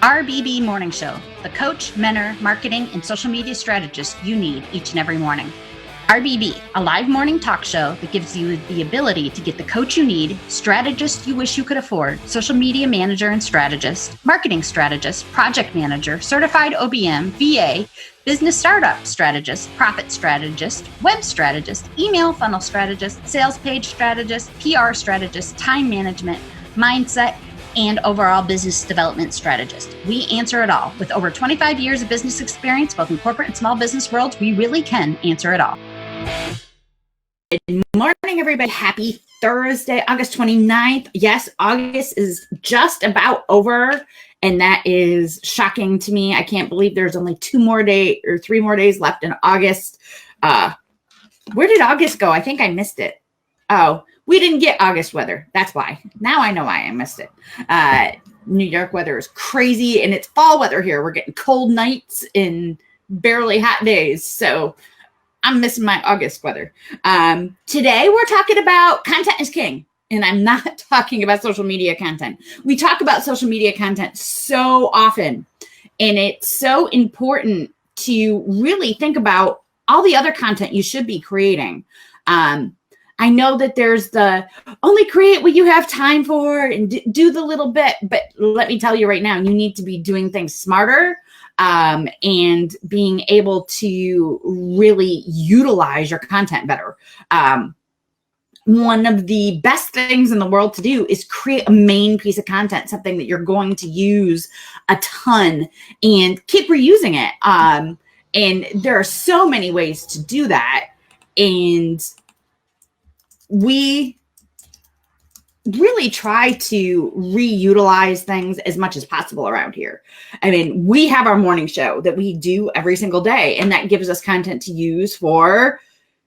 RBB Morning Show, the coach, mentor, marketing, and social media strategist you need each and every morning. RBB, a live morning talk show that gives you the ability to get the coach you need, strategist you wish you could afford, social media manager and strategist, marketing strategist, project manager, certified OBM, VA, business startup strategist, profit strategist, web strategist, email funnel strategist, sales page strategist, PR strategist, time management, mindset, and overall business development strategist. We answer it all. With over 25 years of business experience, both in corporate and small business worlds, we really can answer it all. Good morning, everybody. Happy Thursday, August 29th. Yes, August is just about over, and that is shocking to me. I can't believe there's only 3 more days left in August. Where did August go? I think I missed it. Oh, we didn't get August weather. That's why. Now I know why I missed it. New York weather is crazy, and it's fall weather here. We're getting cold nights and barely hot days. So I'm missing my August weather. Today we're talking about content is king. And I'm not talking about social media content. We talk about social media content so often. And it's so important to really think about all the other content you should be creating. I know that there's the only create what you have time for and do the little bit, but let me tell you right now, you need to be doing things smarter and being able to really utilize your content better. One of the best things in the world to do is create a main piece of content, something that you're going to use a ton and keep reusing it. And there are so many ways to do that. And we really try to reutilize things as much as possible around here. I mean, we have our morning show that we do every single day, and that gives us content to use for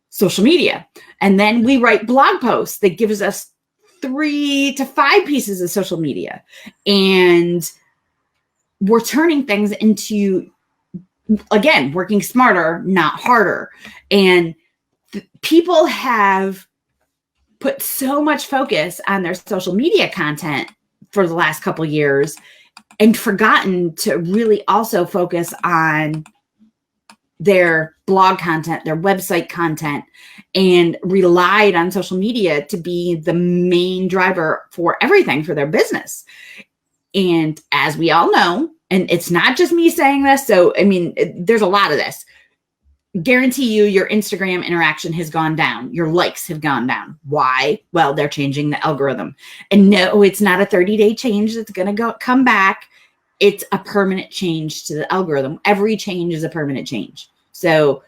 social media. And then we write blog posts that gives us 3 to 5 pieces of social media. And we're turning things into, again, working smarter, not harder. And people have put so much focus on their social media content for the last couple of years and forgotten to really also focus on their blog content, their website content, and relied on social media to be the main driver for everything for their business. And as we all know, and it's not just me saying this, so I mean, there's a lot of this. Guarantee you your Instagram interaction has gone down. Your likes have gone down. Why? Well, they're changing the algorithm. And no, it's not a 30-day change that's going to come back. It's a permanent change to the algorithm. Every change is a permanent change. So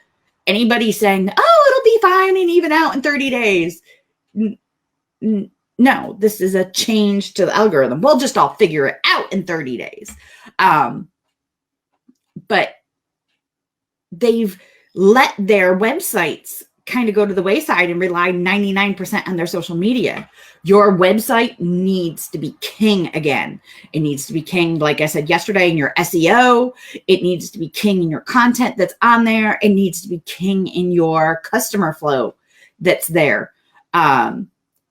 anybody saying, oh, it'll be fine and even out in 30 days. No, this is a change to the algorithm. We'll just all figure it out in 30 days. But they've let their websites kind of go to the wayside and rely 99% on their social media. Your website needs to be king again. It needs to be king, like I said yesterday, in your SEO. It needs to be king in your content that's on there. It needs to be king in your customer flow that's there.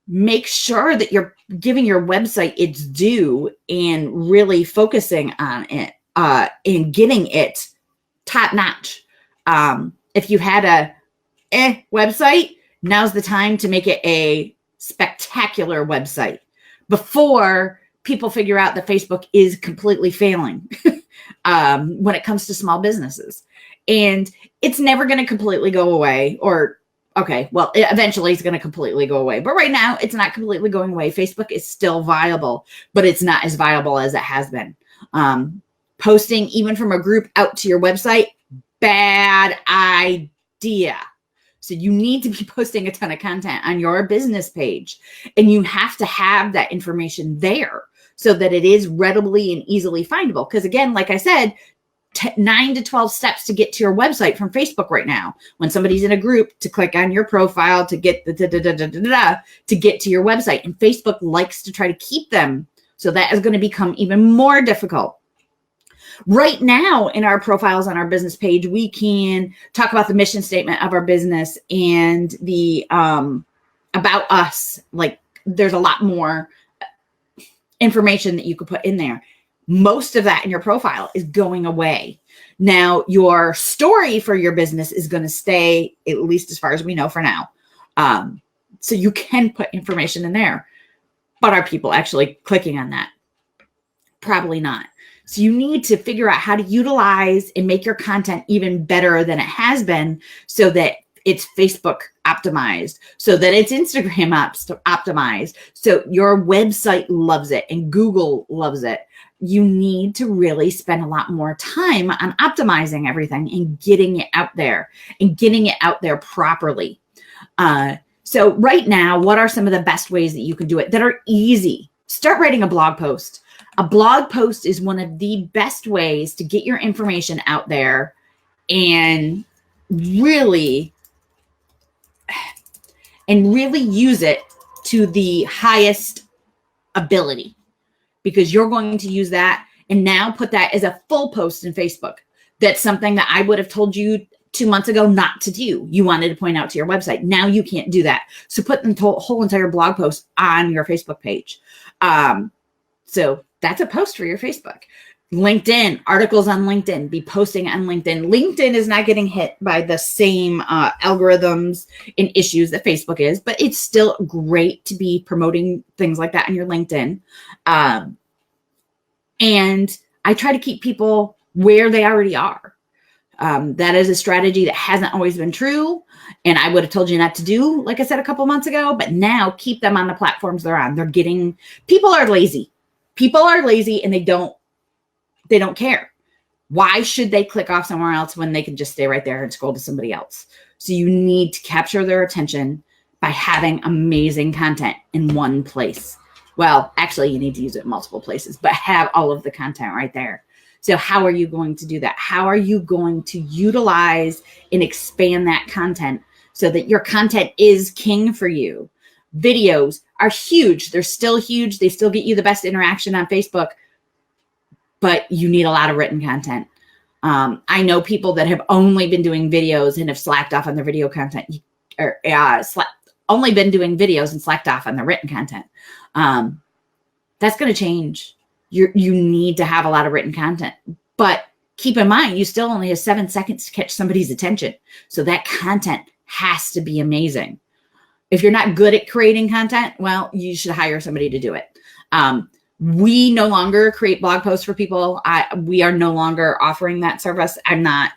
Make sure that you're giving your website its due and really focusing on it and getting it top notch. If you had a website, now's the time to make it a spectacular website before people figure out that Facebook is completely failing when it comes to small businesses. And it's never going to completely go away, or okay, well, eventually it's going to completely go away. But right now it's not completely going away. Facebook is still viable, but it's not as viable as it has been. Posting even from a group out to your website, bad idea. So you need to be posting a ton of content on your business page, and you have to have that information there so that it is readily and easily findable. Because again, like I said, 9 to 12 steps to get to your website from Facebook right now. When somebody's in a group, to click on your profile to get to get to your website. And Facebook likes to try to keep them. So that is going to become even more difficult. Right now in our profiles on our business page, we can talk about the mission statement of our business and the about us. Like there's a lot more information that you could put in there. most of that in your profile is going away. Now, your story for your business is going to stay, at least as far as we know for now. So you can put information in there. But are people actually clicking on that? Probably not. So you need to figure out how to utilize and make your content even better than it has been, so that it's Facebook optimized, so that it's Instagram optimized, so your website loves it and Google loves it. You need to really spend a lot more time on optimizing everything and getting it out there properly. So right now, what are some of the best ways that you can do it that are easy? Start writing a blog post. A blog post is one of the best ways to get your information out there and really use it to the highest ability, because you're going to use that and now put that as a full post in Facebook. That's something that I would have told you 2 months ago not to do. You wanted to point out to your website. Now you can't do that. So put the whole entire blog post on your Facebook page. So that's a post for your Facebook. LinkedIn, articles on LinkedIn, be posting on LinkedIn. LinkedIn is not getting hit by the same algorithms and issues that Facebook is, but it's still great to be promoting things like that on your LinkedIn. And I try to keep people where they already are. That is a strategy that hasn't always been true. And I would have told you not to do, like I said, a couple months ago, but now keep them on the platforms they're on. People are lazy. People are lazy and they don't care. Why should they click off somewhere else when they can just stay right there and scroll to somebody else? So you need to capture their attention by having amazing content in one place. Well, actually, you need to use it in multiple places, but have all of the content right there. So how are you going to do that? How are you going to utilize and expand that content so that your content is king for you? Videos are huge. They're still huge. They still get you the best interaction on Facebook, but you need a lot of written content. I know people that have only been doing videos and have slacked off on their video content, or only been doing videos and slacked off on the written content. That's going to change. You need to have a lot of written content, but keep in mind, you still only have 7 seconds to catch somebody's attention. So that content has to be amazing. If you're not good at creating content, well, you should hire somebody to do it. We no longer create blog posts for people. We are no longer offering that service. That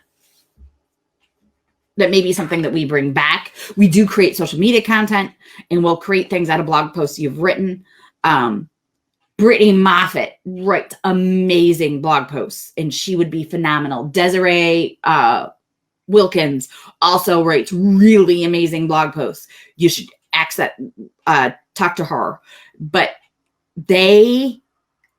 may be something that we bring back. We do create social media content, and we'll create things out of blog posts you've written. Brittany Moffitt writes amazing blog posts, and she would be phenomenal. Desiree Wilkins also writes really amazing blog posts. You should talk to her. But they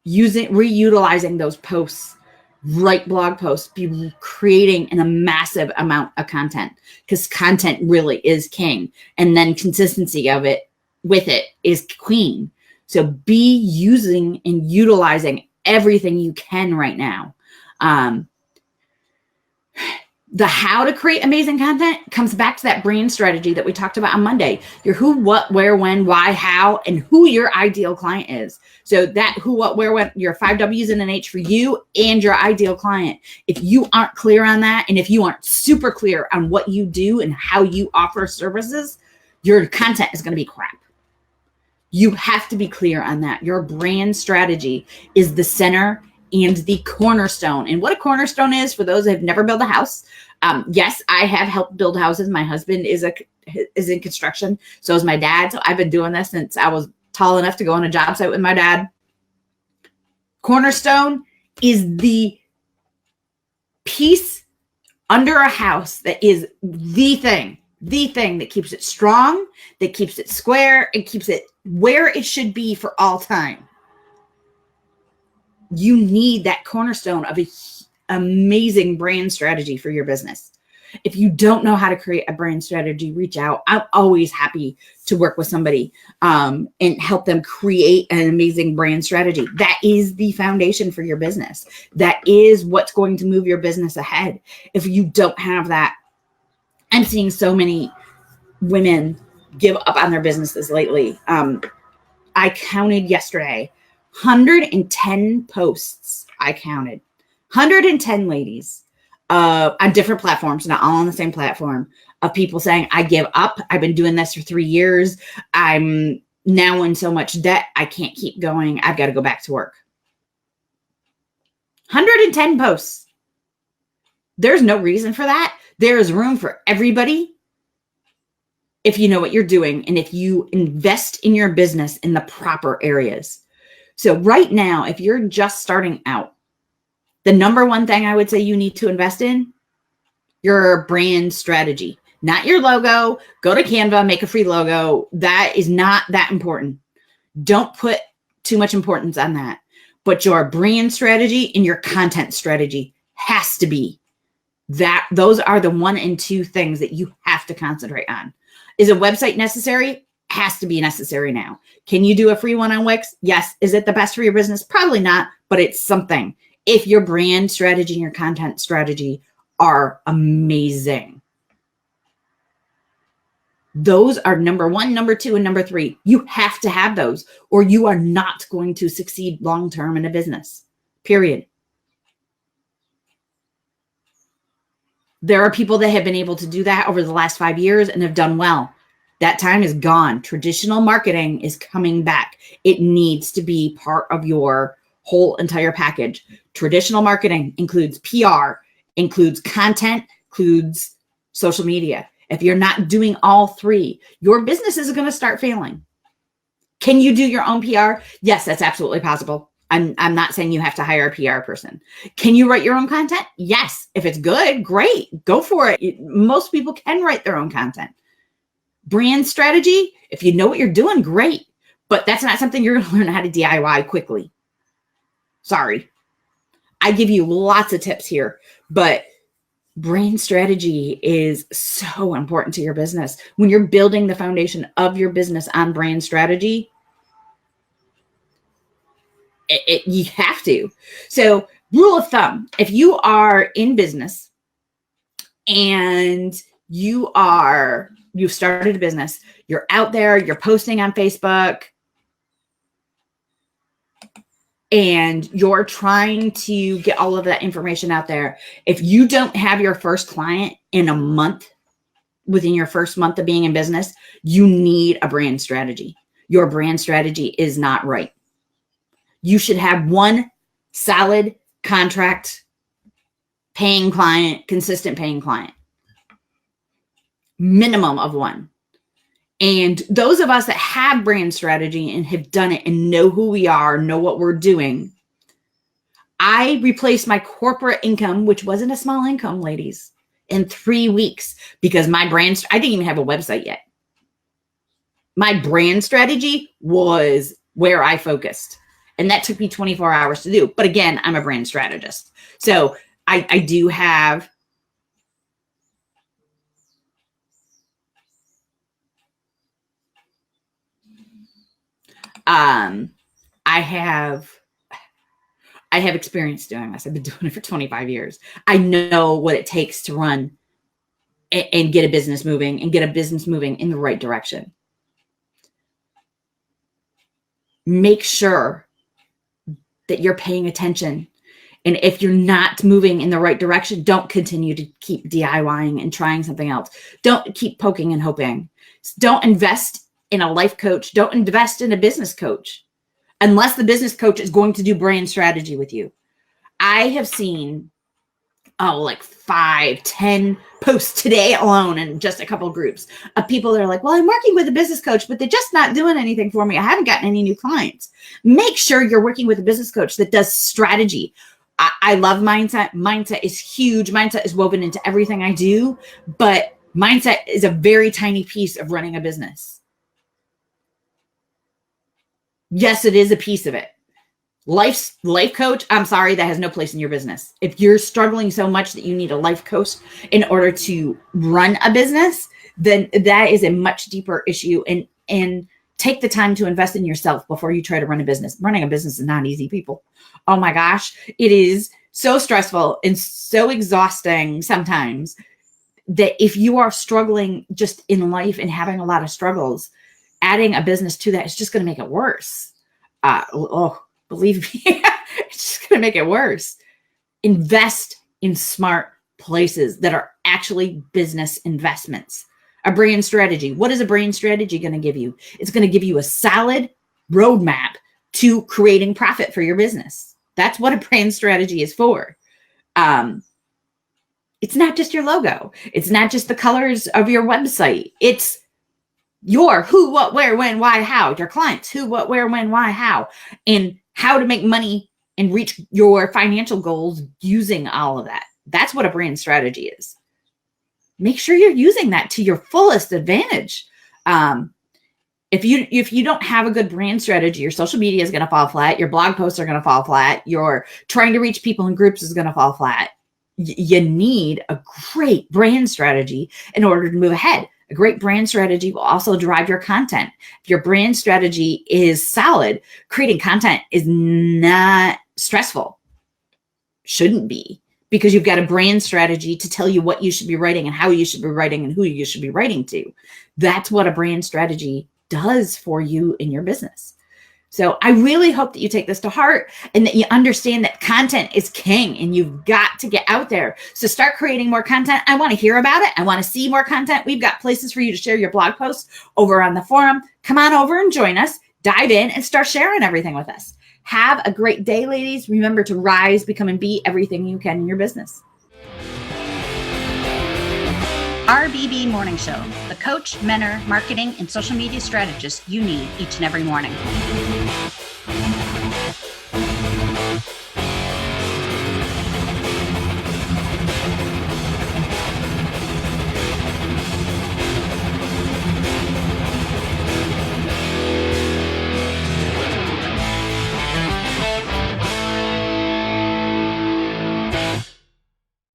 reutilizing those posts, write blog posts, be creating a massive amount of content, because content really is king. And then consistency with it is queen. So be using and utilizing everything you can right now. The how to create amazing content comes back to that brand strategy that we talked about on Monday. Your who, what, where, when, why, how, and who your ideal client is. So that who, what, where, when, your 5 W's and an H for you and your ideal client. If you aren't clear on that, and if you aren't super clear on what you do and how you offer services, your content is going to be crap. You have to be clear on that. Your brand strategy is the center and the cornerstone. And what a cornerstone is, for those that have never built a house. Yes, I have helped build houses. My husband is in construction. So is my dad. So I've been doing this since I was tall enough to go on a job site with my dad. Cornerstone is the piece under a house that is the thing that keeps it strong, that keeps it square, and keeps it where it should be for all time. You need that cornerstone of an amazing brand strategy for your business. If you don't know how to create a brand strategy, reach out. I'm always happy to work with somebody and help them create an amazing brand strategy. That is the foundation for your business. That is what's going to move your business ahead. If you don't have that, I'm seeing so many women give up on their businesses lately. I counted yesterday 110 posts I counted 110 ladies on different platforms, not all on the same platform, of people saying, I give up. I've been doing this for 3 years. I'm now in so much debt. I can't keep going. I've got to go back to work. 110 posts. There's no reason for that. There is room for everybody if you know what you're doing and if you invest in your business in the proper areas. So right now, if you're just starting out, the number one thing I would say you need to invest in, your brand strategy, not your logo. Go to Canva, make a free logo. That is not that important. Don't put too much importance on that. But your brand strategy and your content strategy has to be that. Those are the 1 and 2 things that you have to concentrate on. Is a website necessary? Has to be necessary now. Can you do a free one on Wix? Yes. Is it the best for your business? Probably not, but it's something. If your brand strategy and your content strategy are amazing. Those are number 1, number 2, and number 3. You have to have those or you are not going to succeed long-term in a business, period. There are people that have been able to do that over the last 5 years and have done well. That time is gone. Traditional marketing is coming back. It needs to be part of your whole entire package. Traditional marketing includes PR, includes content, includes social media. If you're not doing all 3, your business is going to start failing. Can you do your own PR? Yes, that's absolutely possible. I'm not saying you have to hire a PR person. Can you write your own content? Yes. If it's good, great. Go for it. Most people can write their own content. Brand strategy, if you know what you're doing, great. But that's not something you're going to learn how to DIY quickly. Sorry. I give you lots of tips here, but brand strategy is so important to your business. When you're building the foundation of your business on brand strategy, you have to. So rule of thumb, if you are in business and you've started a business, you're out there, you're posting on Facebook, and you're trying to get all of that information out there. If you don't have your first client in a month, within your first month of being in business, you need a brand strategy. Your brand strategy is not right. You should have one solid contract paying client, consistent paying client, minimum of 1. And those of us that have brand strategy and have done it and know who we are, know what we're doing, I replaced my corporate income, which wasn't a small income, ladies, in 3 weeks because my brand, I didn't even have a website yet. My brand strategy was where I focused. And that took me 24 hours to do. But again, I'm a brand strategist. So I do have I have experience doing this. I've been doing it for 25 years. I know what it takes to run and get a business moving and get a business moving in the right direction. Make sure that you're paying attention. And if you're not moving in the right direction, don't continue to keep DIYing and trying something else. Don't keep poking and hoping. Don't invest in a life coach. Don't invest in a business coach unless the business coach is going to do brand strategy with you. I have seen, like 5, 10 posts today alone in just a couple of groups of people that are like, well, I'm working with a business coach, but they're just not doing anything for me. I haven't gotten any new clients. Make sure you're working with a business coach that does strategy. I love mindset. Mindset is huge. Mindset is woven into everything I do, but mindset is a very tiny piece of running a business. Yes, it is a piece of it. Life coach, I'm sorry, that has no place in your business. If you're struggling so much that you need a life coach in order to run a business, then that is a much deeper issue. And take the time to invest in yourself before you try to run a business. Running a business is not easy, people. Oh my gosh, it is so stressful and so exhausting sometimes that if you are struggling just in life and having a lot of struggles, adding a business to that is just going to make it worse. Believe me, it's just going to make it worse. Invest in smart places that are actually business investments. A brand strategy. What is a brand strategy going to give you? It's going to give you a solid roadmap to creating profit for your business. That's what a brand strategy is for. It's not just your logo. It's not just the colors of your website. It's your who, what, where, when, why, how. Your clients, who, what, where, when, why, how. And how to make money and reach your financial goals using all of that. That's what a brand strategy is. Make sure you're using that to your fullest advantage. If you don't have a good brand strategy, your social media is going to fall flat. Your blog posts are going to fall flat. Your trying to reach people in groups is going to fall flat. You need a great brand strategy in order to move ahead. A great brand strategy will also drive your content. If your brand strategy is solid, creating content is not stressful. Shouldn't be, because you've got a brand strategy to tell you what you should be writing and how you should be writing and who you should be writing to. That's what a brand strategy does for you in your business. So I really hope that you take this to heart and that you understand that content is king and you've got to get out there. So start creating more content. I want to hear about it. I want to see more content. We've got places for you to share your blog posts over on the forum. Come on over and join us, dive in and start sharing everything with us. Have a great day, ladies. Remember to rise, become, and be everything you can in your business. RBB Morning Show, the coach, mentor, marketing, and social media strategist you need each and every morning.